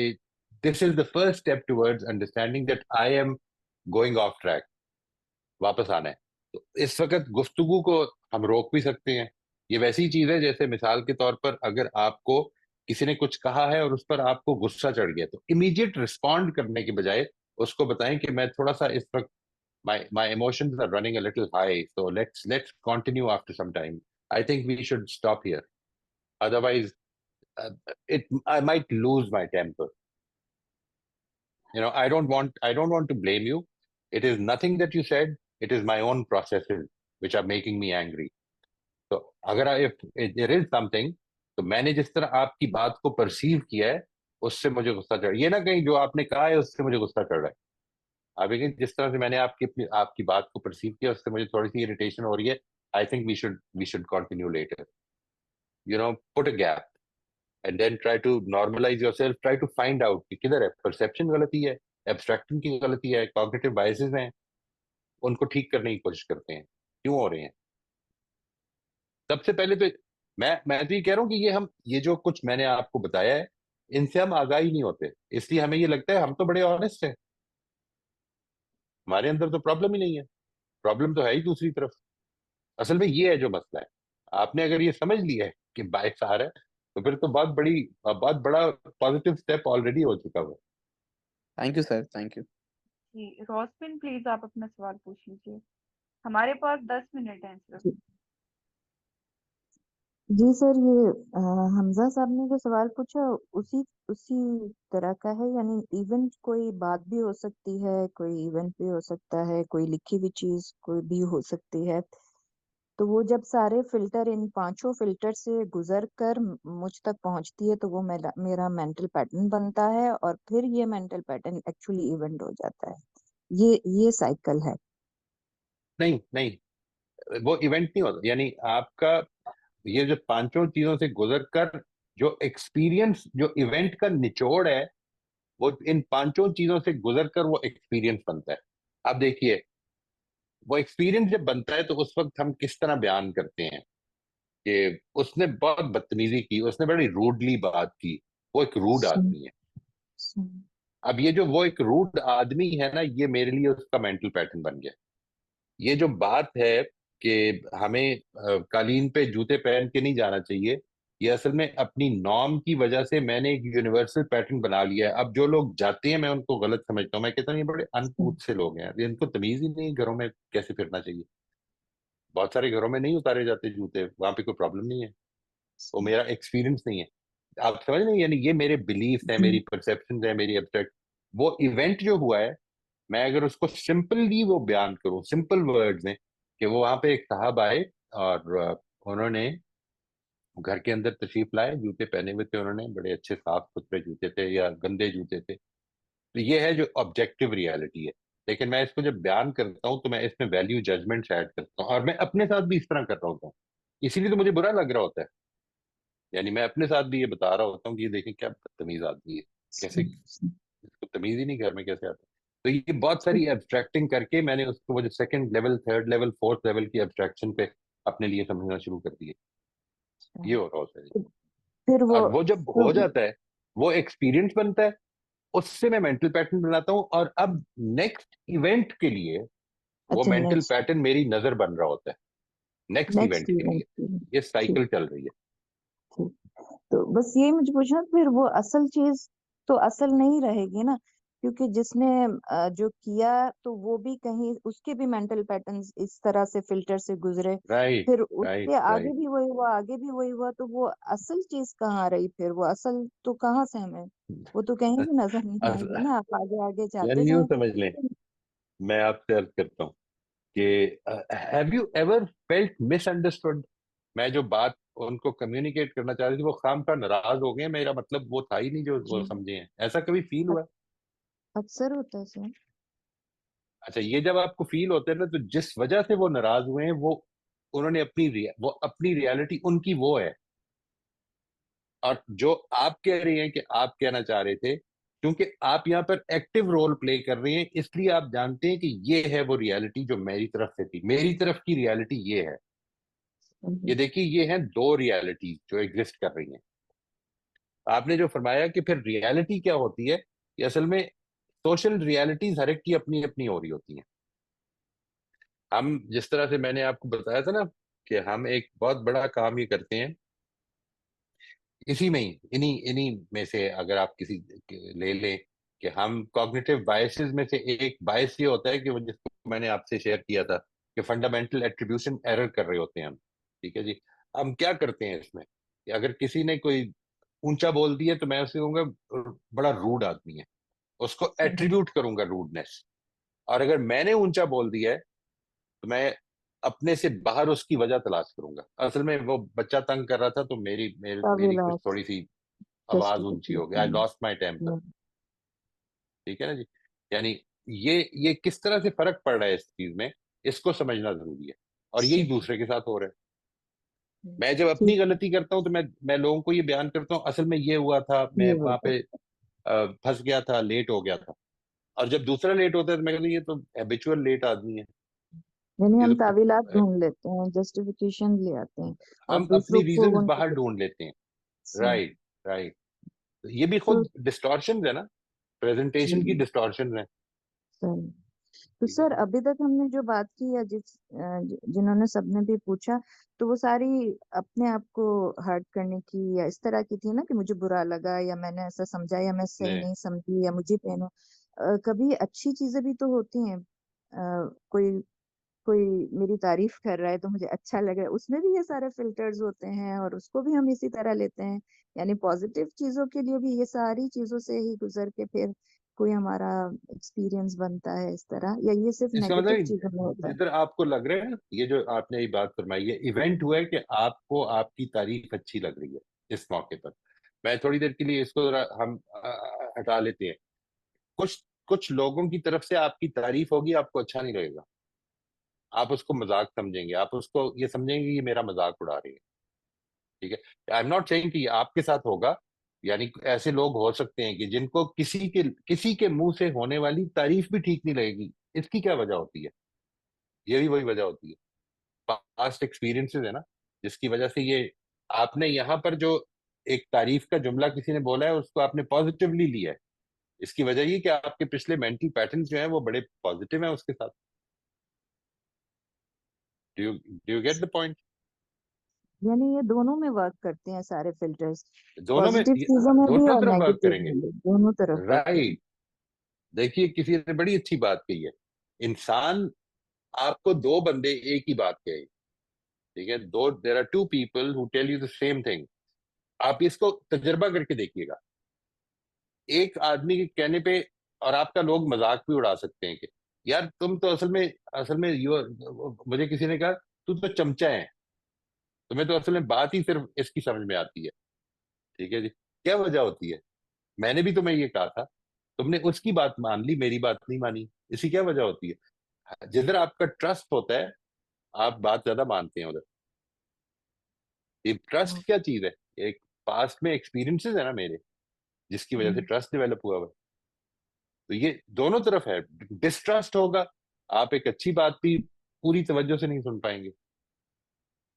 this is the first step towards understanding that I am going off track, वापस आना है। तो इस वक्त गुफ्तगू को हम रोक भी सकते हैं। ये वैसी चीज है जैसे मिसाल के तौर पर अगर आपको किसी ने कुछ कहा है और उस पर आपको गुस्सा चढ़ गया, तो इमीडिएट रिस्पॉन्ड करने के बजाय उसको बताएं कि मैं थोड़ा सा इस वक्त my emotions are running a little high, so let's continue after some time. I think we should stop here, otherwise uh, I might lose my temper. I don't want to blame you. It is nothing that you said, it is my own processes which are making me angry. तो अगर if there is something, तो मैंने जिस तरह आपकी बात को perceive किया है उससे मुझे गुस्सा चढ़, ये ना कहीं जो आपने कहा है उससे मुझे गुस्सा चढ़ रहा है। अभी कि जिस तरह से मैंने आपकी बात को परसीव किया उससे मुझे थोड़ी सी इरिटेशन हो रही है। I think we should continue later, put a gap and then try to normalise yourself, try to find out कि किधर है परसेप्शन गलती है, एब्स्ट्रैक्शन की गलती है, कॉग्निटिव बायसेस हैं, उनको ठीक करने की कोशिश करते हैं, क्यों हो रहे हैं। सबसे पहले तो मैं तो ये कह रहा हूँ कि ये जो कुछ मैंने आपको बताया है इनसे हम आगाही नहीं होते, इसलिए हमें ये लगता है हम तो बड़े ऑनेस्ट हैं, हमारे अंदर तो प्रॉब्लम ही नहीं है। प्रॉब्लम तो है ही दूसरी तरफ। असल में ये है जो मसला है। आपने अगर ये समझ लिया है कि बायस आ रहा है तो फिर तो बहुत बड़ा पॉजिटिव स्टेप ऑलरेडी हो चुका हुआ है। Thank you sir, thank you. जी रोस्पिन प्लीज आप अपना सवाल पूछ लीजिए, हमारे पास 10 मिनट हैं सिर्फ। जी सर, ये हमजा साहब ने जो सवाल पूछा उसी उसी तरह का है, यानी इवेंट कोई बात भी हो सकती है, कोई इवेंट भी हो सकता है, कोई लिखी हुई चीज कोई भी हो सकती है। तो वो जब सारे फिल्टर, इन पांचों फिल्टर से गुजर कर मुझ तक पहुंचती है तो वो मेरा मेंटल पैटर्न बनता है और फिर ये मेंटल पैटर्न एक्चुअली इवेंट हो जाता है। ये साइकिल है। नहीं नहीं, वो इवेंट नहीं होता। यानी आपका ये जो पांचों चीजों से गुजर कर जो एक्सपीरियंस, जो इवेंट का निचोड़ है, वो इन पांचों चीजों से गुजर कर वो एक्सपीरियंस बनता है। अब देखिए, वो एक्सपीरियंस जब बनता है तो उस वक्त हम किस तरह बयान करते हैं कि उसने बहुत बदतमीजी की, उसने बड़ी रूडली बात की, वो एक रूड सुन, आदमी है। सुन, अब ये जो वो एक रूड आदमी है ना, ये मेरे लिए उसका मेंटल पैटर्न बन गया। ये जो बात है कि हमें कालीन पे जूते पहन के नहीं जाना चाहिए, ये असल में अपनी नॉर्म की वजह से मैंने एक यूनिवर्सल पैटर्न बना लिया है। अब जो लोग जाते हैं मैं उनको गलत समझता हूँ, मैं कहता हूँ ये बड़े सुन, अनपूछ से लोग हैं, ये इनको तमीज ही नहीं घरों में कैसे फिरना चाहिए। बहुत सारे घरों में नहीं उतारे जाते जूते, वहां पे कोई प्रॉब्लम नहीं है, वो सुन। मेरा एक्सपीरियंस नहीं है। आप समझ नहीं, यानी ये मेरे बिलीफ है, मेरी परसेप्शन है, मेरी एब्स्ट्रैक्ट। वो इवेंट जो हुआ है, मैं अगर उसको सिंपली वो बयान करूं सिंपल वर्ड्स में कि वो वहां पे एक साहब आए और उन्होंने घर के अंदर तशरीफ लाए, जूते पहने हुए थे उन्होंने, बड़े अच्छे साफ सुथरे जूते थे या गंदे जूते थे। तो ये है जो ऑब्जेक्टिव रियलिटी है। लेकिन मैं इसको जब बयान करता हूँ तो मैं इसमें वैल्यू जजमेंट ऐड करता हूँ, और मैं अपने साथ भी इस तरह कर रहा होता हूँ, इसीलिए तो मुझे बुरा लग रहा होता है। यानी मैं अपने साथ भी ये बता रहा होता हूँ कि ये देखें क्या बदतमीज आदमी है, कैसे इसको तमीज ही नहीं घर में कैसे आता है। तो ये बहुत सारी एब्स्ट्रैक्टिंग करके मैंने उसको वो जो second level, third level, fourth level की एब्स्ट्रैक्शन पे अपने लिए समझना शुरू कर दिए। ये हो रहा होता है। फिर वो और वो जब हो जाता है वो एक्सपीरियंस बनता है, उससे मैं मेंटल पैटर्न बनाता हूँ, और अब नेक्स्ट इवेंट के लिए वो अच्छा, मेंटल नेक्स्ट पैटर्न मेरी नजर बन रहा होता है नेक्स्ट नेक्स्ट इवेंट के इवेंट लिए। के लिए। ये ठीक, साइकिल चल रही है। ठीक। तो बस ये मुझे पूछना, फिर वो असल चीज तो असल नहीं रहेगी ना, क्योंकि जिसने जो किया तो वो भी कहीं उसके भी मेंटल पैटर्न्स इस तरह से फिल्टर से गुजरे, राइट फिर राइट उसके आगे राइट। भी वही हुआ, आगे भी वही हुआ, तो वो असल चीज कहाँ रही? फिर वो असल तो कहाँ से हमें, वो तो कहीं भी नजर नहीं आएगी ना, आप आगे आगे जाते यानी यूं जाएं। समझ लें, मैं आपसे अर्ज करता हूँ कि have you ever felt misunderstood. मैं जो बात उनको कम्युनिकेट करना चाह रही थी वो खाम का नाराज हो गए, मेरा मतलब वो था ही नहीं जो वो जी, समझे हैं, ऐसा कभी फील हुआ है? अक्सर होता है सर। अच्छा, ये जब आपको फील होता है ना, तो जिस वजह से वो नाराज हुए हैं, वो उन्होंने वो अपनी रियलिटी उनकी वो है। और जो आप कह रहे हैं कि आप कहना चाह रहे थे, क्योंकि आप यहाँ पर एक्टिव रोल प्ले कर रहे हैं, इसलिए आप जानते हैं कि ये है वो रियलिटी जो मेरी तरफ से थी, मेरी तरफ की रियलिटी ये है। ये देखिए, ये हैं दो रियलिटीज जो एग्जिस्ट कर रही हैं। आपने जो फरमाया कि फिर रियलिटी क्या होती है, कि असल में सोशल रियलिटीज हर एक की अपनी अपनी हो रही होती हैं। हम जिस तरह से मैंने आपको बताया था ना कि हम एक बहुत बड़ा काम ये करते हैं, इसी में ही इन्हीं इन्हीं में से अगर आप किसी ले लें कि हम कॉग्निटिव बायसेस में से एक बायस ये होता है कि वो जिसको मैंने आपसे शेयर किया था कि फंडामेंटल एट्रीब्यूशन एरर कर रहे होते हैं हम। ठीक है जी। हम क्या करते हैं इसमें कि अगर किसी ने कोई ऊंचा बोल दिया तो मैं उसे कहूंगा बड़ा रूड आदमी है, उसको एट्रीब्यूट करूंगा रूडनेस। और अगर मैंने ऊंचा बोल दिया है तो मैं अपने से बाहर उसकी वजह तलाश करूंगा। असल में वो बच्चा तंग कर रहा था तो मेरी मेरी मेरी कुछ अविलास थोड़ी सी आवाज ऊंची हो गई, I justification lost my temper. yeah, ठीक है ना जी। यानी ये किस तरह से फर्क पड़ रहा है इस चीज में, इसको समझना जरूरी है। और यही सही दूसरे के साथ हो रहा है। मैं जब अपनी ठीक गलती करता हूँ तो मैं लोगों को ये बयान करता हूँ असल में ये हुआ था, मैं ये वहां होता पे फंस गया था, लेट हो गया था। और जब दूसरा लेट होता है तो मैं कहता हूँ ये तो हैबिचुअल लेट आदमी है, यानी ये हम तो तावीलात ढूंढ लेते हैं, जस्टिफिकेशन ले आते हैं और हम दूसरों अपनी को रीजंस उनके बाहर ढूंढ लेते हैं। सही राइट, राइट। ये भी तो खुद डिस्टॉर्शन है ना, प्रेजेंटेशन की जी डिस्टॉर्शन है। सही। तो ठीक है सर जी। अभी तक हमने जो बात की या जिन्होंने सबने भी पूछा, तो वो सारी अपने आप को हर्ट करने की या इस तरह की थी ना कि मुझे बुरा लगा या मैंने ऐसा समझा या मैं सही नहीं नहीं समझी या मुझे पेन हो। कभी अच्छी चीजें भी तो होती हैं। कोई कोई मेरी तारीफ कर रहा है तो मुझे अच्छा लग रहा है, उसमें भी ये सारे फिल्टर्स होते हैं और उसको भी हम इसी तरह लेते हैं। यानी पॉजिटिव चीजों के लिए भी ये सारी चीजों से ही गुजर के फिर कोई हमारा एक्सपीरियंस बनता है इस तरह, या ये सिर्फ इसका नेगेटिव मतलब चीजों में होता है। जिधर आपको लग रहा है ना, ये जो आपने ये बात फरमाई है, इवेंट हुआ है कि आपको आपकी तारीफ अच्छी लग रही है इस मौके पर। मैं थोड़ी देर के लिए इसको जरा हम हटा लेते हैं। कुछ कुछ लोगों की तरफ से आपकी तारीफ होगी, आपको अच्छा नहीं लगेगा, आप उसको मजाक समझेंगे, आप उसको ये समझेंगे कि ये मेरा मजाक उड़ा रही है। ठीक है, आई एम नॉट सेइंग कि आपके साथ होगा। यानी ऐसे लोग हो सकते हैं कि जिनको किसी के मुंह से होने वाली तारीफ भी ठीक नहीं लगेगी। इसकी क्या वजह होती है? ये भी वही वजह होती है, पास्ट एक्सपीरियंसेस है ना, जिसकी वजह से ये आपने यहाँ पर जो एक तारीफ का जुमला किसी ने बोला है उसको आपने पॉजिटिवली लिया है। इसकी वजह ये कि आपके पिछले मेंटल पैटर्न जो है वो बड़े पॉजिटिव हैं उसके साथ। Do you get the point? यानी ये दोनों में वर्क करते हैं सारे फिल्टर्स, दोनों में पॉजिटिव चीजों में भी दोनों और तरफ वर्क नेगेटिव करेंगे। में भी, दोनों तरफ वर्क करेंगे। राइट। देखिए किसी ने बड़ी अच्छी बात कही है, इंसान आपको दो बंदे एक ही बात कहे, ठीक है, though there are two people who tell you the same thing. आप इसको तजर्बा करके देखिएगा। एक आदमी के कहने पे और आपका लोग मजाक भी उड़ा सकते हैं कि यार तुम तो असल में मुझे किसी ने कहा तू तो चमचा है, तुम्हें तो असल में बात ही सिर्फ इसकी समझ में आती है। ठीक है जी। क्या वजह होती है? मैंने भी तुम्हें ये कहा था, तुमने उसकी बात मान ली, मेरी बात नहीं मानी। इसकी क्या वजह होती है? जिधर आपका ट्रस्ट होता है आप बात ज्यादा मानते हैं उधर। ये ट्रस्ट क्या चीज है? एक पास्ट में एक्सपीरियंसेस है ना मेरे, जिसकी वजह से ट्रस्ट डेवलप हुआ हुआ है। तो ये दोनों तरफ है। डिस्ट्रस्ट होगा, आप एक अच्छी बात भी पूरी तवज्जो से नहीं सुन पाएंगे।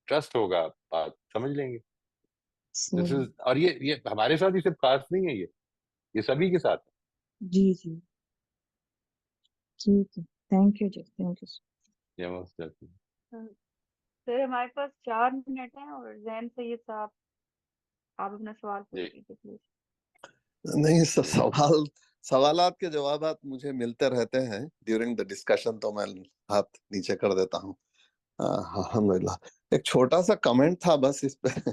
ट्रस्ट होगा, आप बात समझ लेंगे। दिस सही। इज, और ये हमारे साथ ही सिर्फ खास नहीं है, ये सभी के साथ जी जी ठीक है, थैंक यू जी, थैंक यू। है। ये most definitely। सर हमारे पास 4 मिनट है और जैन सैयद साहब आप अपना सवाल पूछ जी लीजिए प्लीज। नहीं जी। सवालात के जवाबात मुझे मिलते रहते हैं ड्यूरिंग द डिस्कशन, तो मैं हाथ नीचे कर देता हूँ। अल्हम्दुलिल्लाह। एक छोटा सा कमेंट था बस इस पे।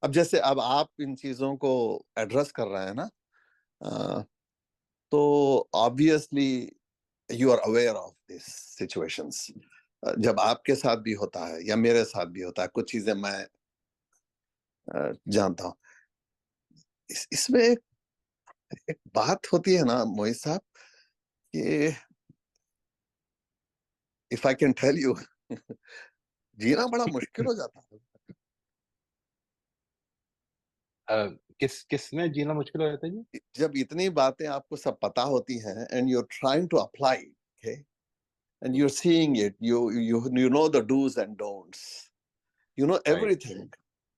अब जैसे अब आप इन चीजों को एड्रेस कर रहे हैं ना, अ, तो obviously you are aware of this situations. जब आपके साथ भी होता है या मेरे साथ भी होता है, कुछ चीजें मैं जानता हूँ। इसमें एक बात होती है ना मोहित साहब, कि if I can tell you, जीना बड़ा मुश्किल हो जाता है। किस में जीना मुश्किल हो जाता है जी? जब इतनी बातें आपको सब पता होती हैं and you are trying to apply, okay, and you are seeing it, you know the do's and don'ts, you know right. everything,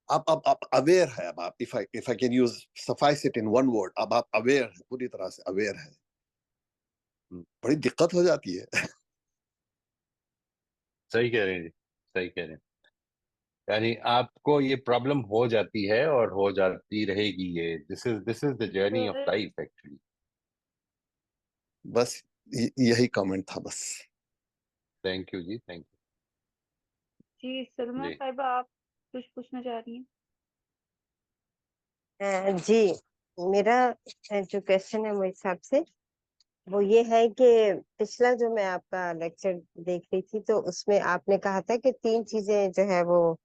आप अवेयर है, अब आप if I can use suffice it in one word, अब आप aware है, पूरी तरह से अवेयर है। बड़ी दिक्कत हो जाती है। सही कह रहे हैं जी, सही कह रहे हैं। यानी आपको ये प्रॉब्लम हो जाती है और हो जाती रहेगी, ये this is the journey of sir life actually. बस यही कमेंट था बस। थैंक यू जी, थैंक जी, सलमा यू जी। साहिबा आप कुछ पूछना चाह रही हैं? जी, मेरा जो क्वेश्चन है वो हिसाब से वो ये है कि पिछला जो मैं आपका लेक्चर देख रही थी तो उसमें आपने कहा था कि 3 चीजें जो है वो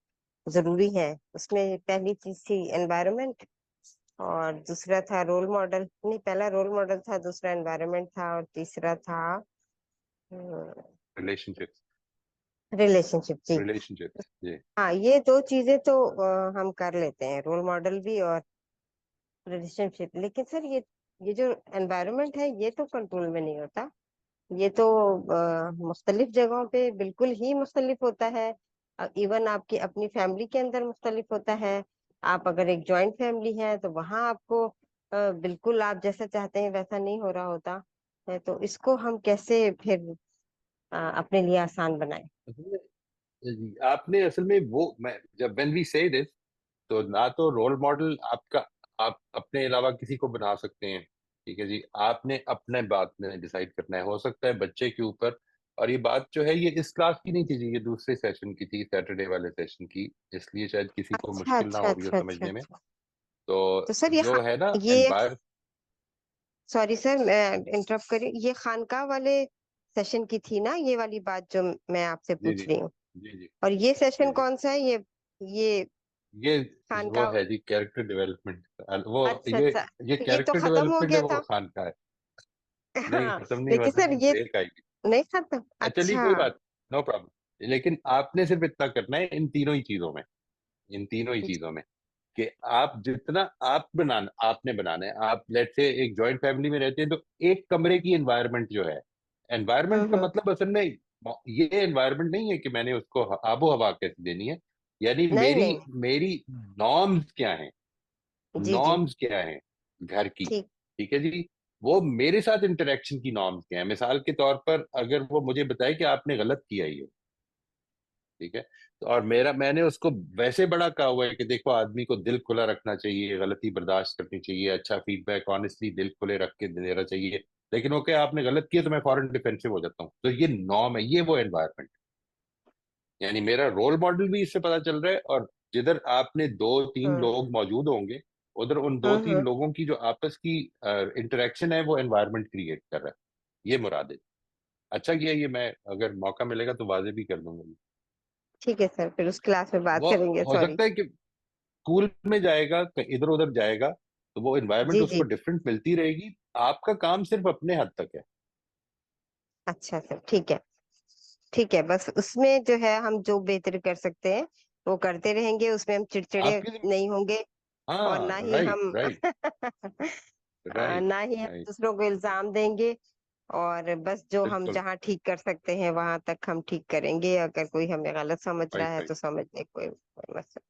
जरूरी है। उसमें पहली चीज थी एनवायरनमेंट, और दूसरा था रोल मॉडल, नहीं पहला रोल मॉडल था, दूसरा एनवायरनमेंट था, और तीसरा था रिलेशनशिप्स, रिलेशनशिप। जी, रिलेशनशिप्स जी। हाँ, ये 2 चीजें तो हम कर लेते हैं, रोल मॉडल भी और रिलेशनशिप। लेकिन सर ये जो एनवायरनमेंट है ये तो कंट्रोल में नहीं होता। ये तो मुख्तलिफ जगहों पे बिल्कुल ही मुख्तलिफ होता है। इवन आपकी अपनी फैमिली के अंदर मुख्तलिफ होता है। आप अगर एक जॉइंट फैमिली है तो वहां आपको बिल्कुल आप जैसा चाहते हैं वैसा नहीं हो रहा होता है। तो इसको हम कैसे फिर अपने लिए आसान बनाएं? जी, आपने असल में वो, मैं जब व्हेन वी से दिस, तो ना तो रोल मॉडल आपका, आप अपने अलावा किसी को बना सकते हैं, ठीक है जी। आपने अपने बात में डिसाइड करना है, हो सकता है बच्चे के ऊपर। और ये बात जो है ये इस क्लास की नहीं थी जी, ये दूसरे सेशन की थी, सैटरडे वाले सेशन की, इसलिए शायद किसी को अच्छा मुश्किल ना अच्छा हो रही हो अच्छा अच्छा समझने में। अच्छा। तो तो सर जो है ना ये एनवायर। सॉरी सर, मैं इंटरप्ट करी, ये खानका वाले सेशन की थी ना ये वाली बात जो मैं आपसे जी जी पूछ रही हूँ? जी जी और ये जी सेशन जी। कौन सा है? ये ये वो खानका? है जी कैरेक्टर डेवलपमेंट। वो अच्छा ये अच्छा, ये तो ये तो कैरेक्टर खत्म हो डेवलपमेंट है, गया वो था। खान का है। नहीं, हाँ, खत्म नहीं हुआ लेकिन था सर जी, ये ब्रेक आएगी। नहीं खत्म। चलिए अच्छा कोई बात, नो प्रॉब्लम। लेकिन आपने सिर्फ इतना करना है इन तीनों ही चीजों में, इन तीनों ही चीजों में, कि आप जितना आपने बनाना है। आप लेट से एक जॉइंट फैमिली में रहते हैं तो एक कमरे की एनवायरनमेंट जो है, एनवायरनमेंट का हम्म। मतलब असल में ये एनवायरनमेंट नहीं है कि मैंने उसको आबो हवा कैसे देनी है। यानी नहीं मेरी नहीं। मेरी नॉर्म्स क्या हैं, जी जी। नॉर्म्स क्या हैं घर की, ठीक। ठीक है जी। वो मेरे साथ इंटरेक्शन की नॉर्म्स क्या है। मिसाल के तौर पर अगर वो मुझे बताए कि आपने गलत किया ये, ठीक है, तो और मैंने उसको वैसे बड़ा कहा हुआ है कि देखो आदमी को दिल खुला रखना चाहिए, गलती बर्दाश्त करनी चाहिए, अच्छा फीडबैक ऑनेस्टली दिल खुले रख के देना चाहिए। लेकिन ओके आपने गलत किया तो मैं फॉरन डिफेंसिव हो जाता हूँ। तो ये नॉर्म है, ये वो एनवायरनमेंट। यानी मेरा रोल मॉडल भी इससे पता चल रहा है, और जिधर आपने 2-3 हम्म लोग मौजूद होंगे, उधर उन दो तीन हम्म। लोगों की जो आपस की इंटरेक्शन है वो एनवायरनमेंट क्रिएट कर रहा है। ये मुराद है। अच्छा किया, ये मैं अगर मौका मिलेगा तो वाजे भी कर दूंगा। ठीक है सर, फिर उस क्लास में बात वो करेंगे। हो सॉरी। सकता है कि स्कूल में जाएगा, इधर उधर जाएगा, तो वो एनवायरनमेंट जी उसको जी। डिफरेंट मिलती रहेगी। आपका काम सिर्फ अपने हद तक है। अच्छा सर, ठीक है। ठीक है, बस उसमें जो है हम जो बेहतर कर सकते हैं वो करते रहेंगे, उसमें हम चिड़चिड़े आपकी नहीं होंगे। और हाँ, ना ही राइट हम राइट राइट ना ही हम राइट। दूसरों को इल्जाम देंगे। और बस जो हम बिल्कुल। जहाँ ठीक कर सकते हैं वहां तक हम ठीक करेंगे। अगर कोई हमें गलत समझ रहा राइट है राइट। तो समझने कोई मसला